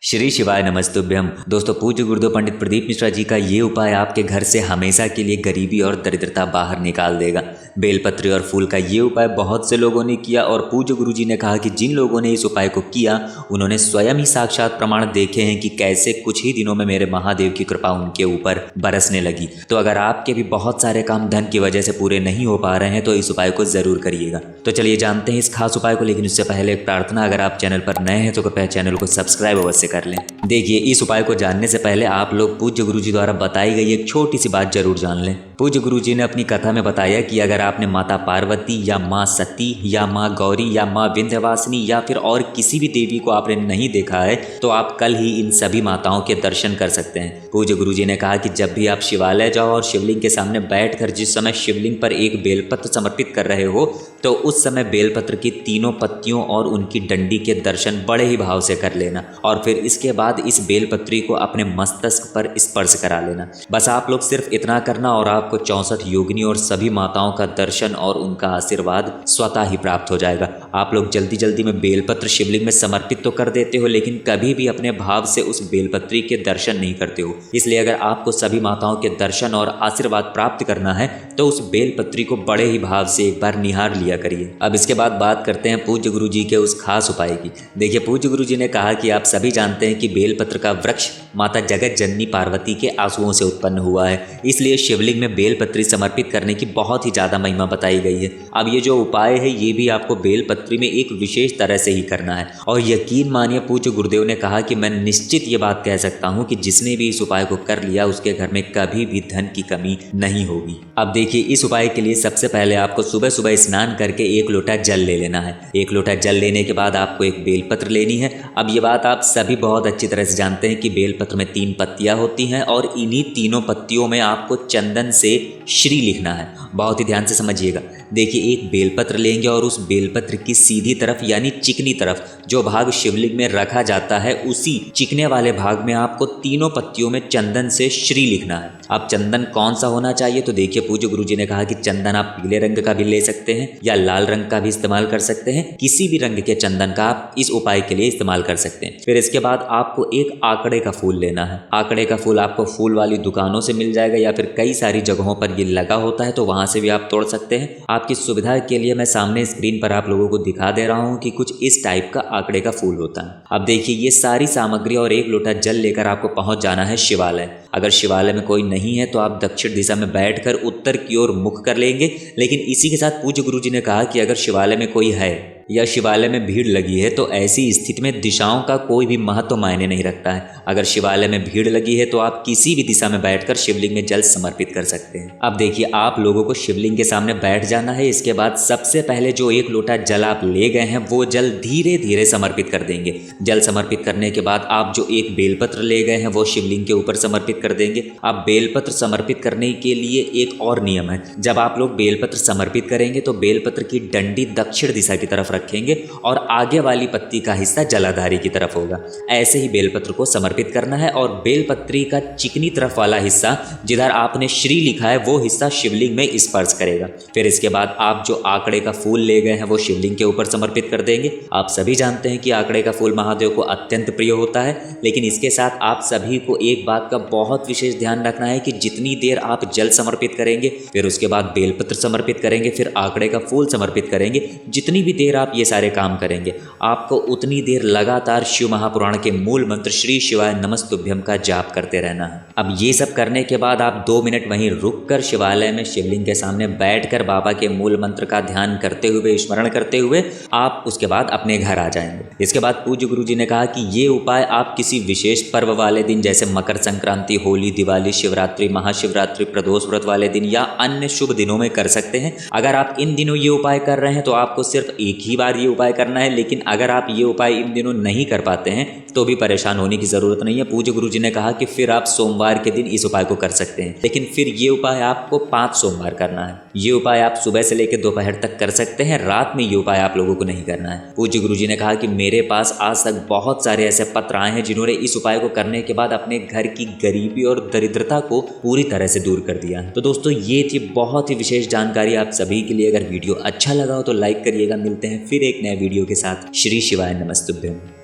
श्री शिवाय नमस्तुभ्यम। दोस्तों, पूज्य गुरुदेव पंडित प्रदीप मिश्रा जी का ये उपाय आपके घर से हमेशा के लिए गरीबी और दरिद्रता बाहर निकाल देगा। बेलपत्री और फूल का ये उपाय बहुत से लोगों ने किया और पूज्य गुरु जी ने कहा कि जिन लोगों ने इस उपाय को किया उन्होंने स्वयं ही साक्षात प्रमाण देखे हैं कि कैसे कुछ ही दिनों में मेरे महादेव की कृपा उनके ऊपर बरसने लगी। तो अगर आपके भी बहुत सारे काम धन की वजह से पूरे नहीं हो पा रहे हैं तो इस उपाय को जरूर करिएगा। तो चलिए जानते हैं इस खास उपाय को, लेकिन उससे पहले एक प्रार्थना, अगर आप चैनल पर नए हैं तो कृपया चैनल को सब्सक्राइब अवश्य कर लें। देखिए, इस उपाय को जानने से पहले आप लोग पूज्य गुरु जी द्वारा बताई गई एक छोटी सी बात जरूर जान लें। पूज्य गुरु जी ने अपनी कथा में बताया कि अगर आपने माता पार्वती या माँ सती या माँ गौरी या माँ विंध्यवासिनी या फिर और किसी भी देवी को आपने नहीं देखा है तो आप कल ही इन सभी माताओं के दर्शन कर सकते हैं। पूज्य गुरु जी ने कहा कि जब भी आप शिवालय जाओ और शिवलिंग के सामने बैठकर जिस समय शिवलिंग पर एक बेलपत्र समर्पित कर रहे हो तो उस समय बेलपत्र की तीनों पत्तियों और उनकी डंडी के दर्शन बड़े ही भाव से कर लेना और फिर इसके बाद इस बेलपत्री को अपने मस्तक पर स्पर्श करा लेना। बस आप लोग सिर्फ इतना करना और आपको 64 योगिनी और सभी माताओं का दर्शन और उनका आशीर्वाद स्वतः ही प्राप्त हो जाएगा। आप लोग जल्दी जल्दी में बेलपत्र शिवलिंग में समर्पित तो कर देते हो, लेकिन कभी भी अपने भाव से उस बेलपत्री के दर्शन नहीं करते हो। इसलिए अगर आपको सभी माताओं के दर्शन और आशीर्वाद प्राप्त करना है तो उस बेलपत्री को बड़े ही भाव से एक बार निहार लिया करिए। अब इसके बाद बात करते हैं पूज्य गुरु जी के उस खास उपाय की। देखिए, पूज्य गुरु जी ने कहा कि आप सभी जानते हैं कि बेलपत्र का वृक्ष माता जगत जननी पार्वती के आंसुओं से उत्पन्न हुआ है, इसलिए शिवलिंग में बेलपत्री समर्पित करने की बहुत ही ज़्यादा महिमा बताई गई है। अब ये जो उपाय है ये भी आपको बेलपत्री में एक विशेष तरह से ही करना है और यकीन मानिए, पूज्य गुरुदेव ने कहा कि मैं निश्चित ये बात कह सकता हूँ कि जिसने भी इस उपाय को कर लिया उसके घर में कभी भी धन की कमी नहीं होगी। अब देखिए, इस उपाय के लिए सबसे पहले आपको सुबह सुबह स्नान करके 1 लोटा जल ले लेना है। 1 लोटा जल लेने के बाद आपको एक बेलपत्र लेनी है। अब ये बात आप सभी बहुत अच्छी तरह से जानते हैं कि बेलपत्र में 3 पत्तियां होती हैं और इन्हीं तीनों पत्तियों में आपको चंदन से श्री लिखना है। बहुत ही ध्यान से समझिएगा। देखिए, एक बेलपत्र लेंगे और उस बेलपत्र की सीधी तरफ यानी चिकनी तरफ जो भाग शिवलिंग में रखा जाता है उसी चिकने वाले भाग में आपको तीनों पत्तियों में चंदन से श्री लिखना है। अब चंदन कौन सा होना चाहिए तो देखिए, पूज्य गुरु जी ने कहा कि चंदन आप पीले रंग का भी ले सकते हैं या लाल रंग का भी इस्तेमाल कर सकते हैं। किसी भी रंग के चंदन का आप इस उपाय के लिए इस्तेमाल कर सकते हैं। फिर इसके बाद आपको एक आंकड़े का फूल लेना है। आंकड़े का फूल आपको फूल वाली दुकानों से मिल जाएगा या फिर कई सारी जगहों पर ये लगा होता है तो वहां से भी आप तोड़ सकते हैं। आपकी सुविधा के लिए मैं सामने स्क्रीन पर आप लोगों को दिखा दे रहा हूं कि कुछ इस टाइप का आंकड़े का फूल होता है। अब देखिए, ये सारी सामग्री और 1 लोटा जल लेकर आपको पहुंच जाना है शिवालय। अगर शिवालय में कोई नहीं है तो आप दक्षिण दिशा में बैठकर उत्तर की ओर मुख कर लेंगे। लेकिन इसी के साथ पूज्य गुरु जी ने कहा कि अगर शिवालय में कोई है या शिवालय में भीड़ लगी है तो ऐसी स्थिति में दिशाओं का कोई भी महत्व मायने नहीं रखता है। अगर शिवालय में भीड़ लगी है तो आप किसी भी दिशा में बैठकर शिवलिंग में जल समर्पित कर सकते हैं। अब देखिए, आप लोगों को शिवलिंग के सामने बैठ जाना है। इसके बाद सबसे पहले जो 1 लोटा जल आप ले गए हैं वो जल धीरे धीरे समर्पित कर देंगे। जल समर्पित करने के बाद आप जो एक बेलपत्र ले गए हैं वो शिवलिंग के ऊपर समर्पित कर देंगे। अब बेलपत्र समर्पित करने के लिए एक और नियम है। जब आप लोग बेलपत्र समर्पित करेंगे तो बेलपत्र की डंडी दक्षिण दिशा की तरफ रखेंगे और आगे वाली पत्ती का हिस्सा जलाधारी की तरफ होगा। ऐसे ही बेलपत्र को समर्पित करना है और बेलपत्री का चिकनी तरफ वाला हिस्सा जिधर आपने श्री लिखा है वो हिस्सा शिवलिंग में स्पर्श करेगा। फिर इसके बाद आप जो आंकड़े का फूल ले गए हैं वो शिवलिंग के ऊपर समर्पित कर देंगे। आप सभी जानते हैं कि आंकड़े का फूल महादेव को अत्यंत प्रिय होता है, लेकिन इसके साथ आप सभी को एक बात का बहुत विशेष ध्यान रखना है कि जितनी देर आप जल समर्पित करेंगे, फिर उसके बाद बेलपत्र समर्पित करेंगे, फिर आंकड़े का फूल समर्पित करेंगे, जितनी भी देर आप ये सारे काम करेंगे आपको उतनी देर लगातार शिव महापुराण के मूल मंत्र श्री शिवाय नमस्तुभ्यम का जाप करते रहना है। अब ये सब करने के बाद आप 2 मिनट वहीं रुककर शिवालय में शिवलिंग के सामने बैठकर बाबा के मूल मंत्र का ध्यान करते हुए, स्मरण करते हुए आप उसके बाद अपने घर आ जाएंगे। इसके बाद पूज्य गुरु जी ने कहा कि ये उपाय आप किसी विशेष पर्व वाले दिन जैसे मकर संक्रांति, होली, दिवाली, शिवरात्रि, महाशिवरात्रि, प्रदोष व्रत वाले दिन या अन्य शुभ दिनों में कर सकते हैं। अगर आप इन दिनों ये उपाय कर रहे हैं तो आपको सिर्फ एक ही बार ये उपाय करना है, लेकिन अगर आप ये उपाय इन दिनों नहीं कर पाते हैं तो भी परेशान होने की जरूरत नहीं है। पूज्य गुरु जी ने कहा कि फिर आप सोमवार के दिन इस उपाय को कर सकते हैं, लेकिन फिर ये उपाय आपको 5 सोमवार करना है। ये उपाय आप सुबह से लेकर दोपहर तक कर सकते हैं, रात में ये उपाय आप लोगों को नहीं करना है। पूज्य गुरु जी ने कहा कि मेरे पास आज तक बहुत सारे ऐसे पत्र आए हैं जिन्होंने इस उपाय को करने के बाद अपने घर की गरीबी और दरिद्रता को पूरी तरह से दूर कर दिया। तो दोस्तों, ये थी बहुत ही विशेष जानकारी आप सभी के लिए। अगर वीडियो अच्छा लगा हो तो लाइक करिएगा। मिलते हैं फिर एक नए वीडियो के साथ। श्री शिवाय नमस्तुभ्यम।